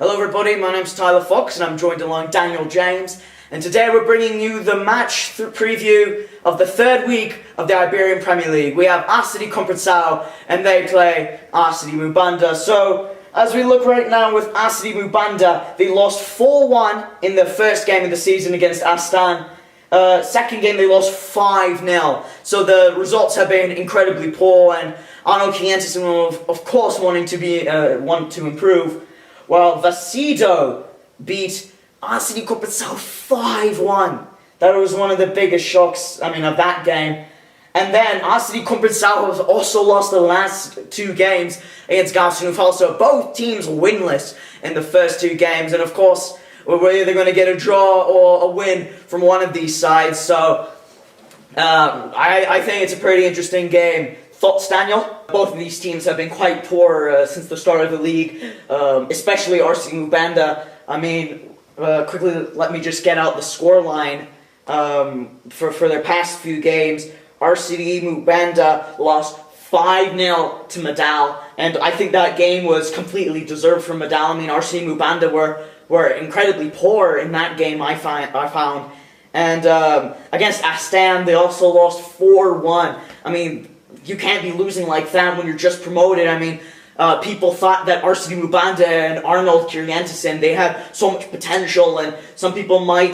Hello everybody, my name's Tyler Fox and I'm joined along Daniel James, and today we're bringing you the match preview of the third week of the Iberian Premier League. We have RCD Comprençoão and they play RCD Mubanda. So as we look right now with RCD Mubanda, they lost 4-1 in the first game of the season against Astan. Second game they lost 5-0. So the results have been incredibly poor, and Arnold Kientis will of course want to improve. While Vacido beat RCD Comprençoão 5-1. That was one of the biggest shocks, of that game. And then RCD Comprençoão has also lost the last two games against Comprençoão. So both teams winless in the first two games. And of course, we're either going to get a draw or a win from one of these sides. So I think it's a pretty interesting game. Thoughts, Daniel? Both of these teams have been quite poor since the start of the league, especially RCD Mubanda. Quickly, let me just get out the scoreline for their past few games. RCD Mubanda lost 5-0 to Medal, and I think that game was completely deserved for Medal. RCD Mubanda were incredibly poor in that game, I found. And against Astan, they also lost 4-1. You can't be losing like that when you're just promoted. People thought that RCD Mubanda and Arnold Kientis, they had so much potential, and some people might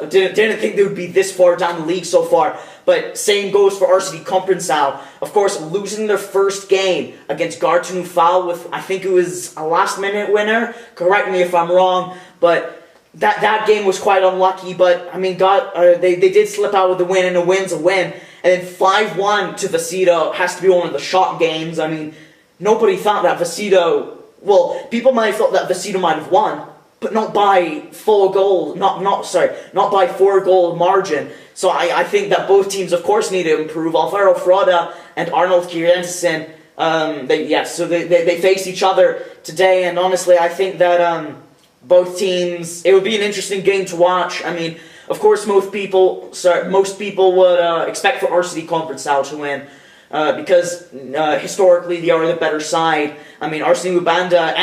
didn't think they would be this far down the league so far. But same goes for RCD Comprençoão. Of course, losing their first game against Comprençoão with, I think it was a last-minute winner. Correct me if I'm wrong, but that game was quite unlucky. But they did slip out with a win, and a win's a win. And then 5-1 to Vacido has to be one of the shock games. Nobody thought that Vacido... Well, people might have thought that Vacido might have won, but not by 4 goals. Not by 4-goal margin. So I think that both teams, of course, need to improve. Alvaro Frauda and Arnold Kientis, they face each other today. And honestly, I think that both teams... It would be an interesting game to watch. Of course, most people would expect for RCD Comprençoão to win, because historically they are the better side. RCD Mubanda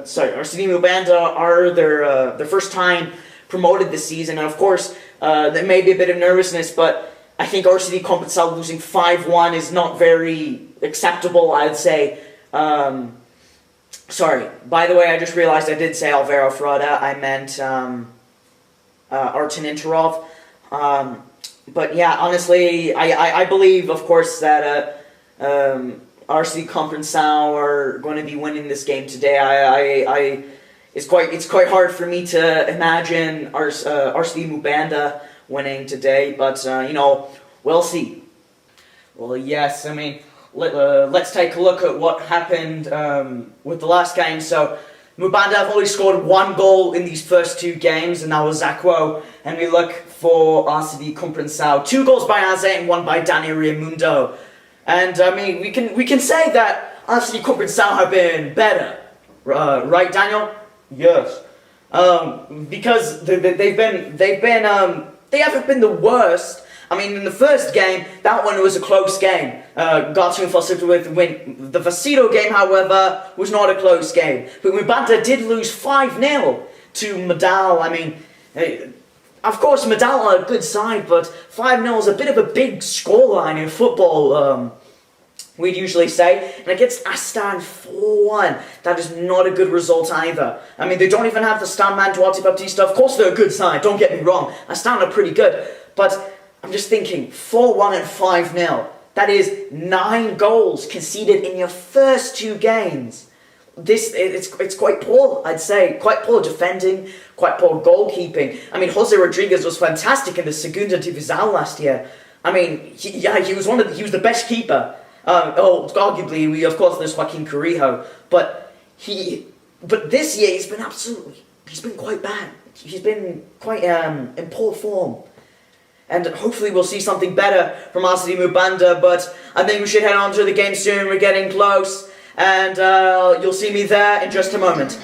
RCD Mubanda are their first time promoted this season, and of course there may be a bit of nervousness, but I think RCD Comprençoão losing 5-1 is not very acceptable, I'd say. Sorry, by the way, I just realized I did say Alvaro Frauda. I meant Arten Interov. But yeah, honestly, I believe, of course, that RCD Comprençoão are going to be winning this game today. It's quite hard for me to imagine RCD Mubanda winning today, but we'll see. Well, yes, let's take a look at what happened with the last game. So Mubanda have only scored 1 goal in these first 2 games, and that was Zakwo. And we look for RCD Comprençoão. 2 goals by Aze and 1 by Dani Raimundo. And we can say that RCD Comprençoão have been better, right, Daniel? Yes. Because they haven't been the worst. In the first game, that one was a close game. Comprençoão fell short with the win. The Vacido game, however, was not a close game. But Mubanda did lose 5-0 to Medal. Of course, Medal are a good side, but 5-0 is a bit of a big scoreline in football, we'd usually say. And against Astan, 4-1. That is not a good result either. They don't even have the star man, Duarte Baptista. Of course, they're a good side, don't get me wrong. Astan are pretty good. But I'm just thinking, 4-1 and 5-0. That is 9 goals conceded in your first 2 games. It's quite poor, I'd say. Quite poor defending, quite poor goalkeeping. Jose Rodriguez was fantastic in the Segunda Divisão last year. He was the best keeper. Arguably, of course, there's Joaquin Carrillo, but this year he's been quite bad. He's been quite in poor form. And hopefully we'll see something better from RCD Mubanda, but I think we should head on to the game soon. We're getting close, and you'll see me there in just a moment.